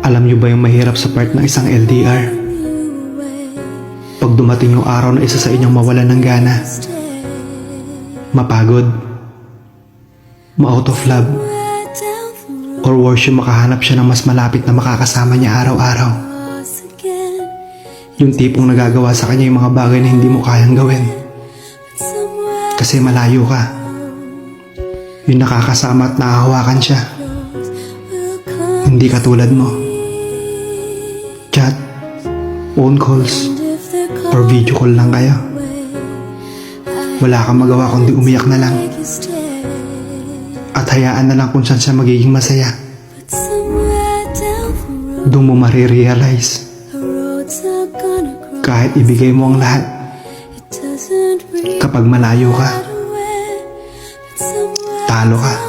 Alam niyo ba yung mahirap sa part ng isang LDR? Pag dumating yung araw na isa sa inyong mawalan ng gana, mapagod, ma-out of love, or worse yung makahanap siya ng mas malapit na makakasama niya araw-araw. Yung tipong nagagawa sa kanya yung mga bagay na hindi mo kayang gawin. Kasi malayo ka. Yung nakakasama at nakahawakan siya. Hindi katulad mo. Chat, phone calls, or video call lang kayo. Wala kang magawa kundi umiyak na lang. At hayaan na lang kung saan siya magiging masaya. Doon mo marirealize. Kahit ibigay mo ang lahat, kapag malayo ka, talo ka.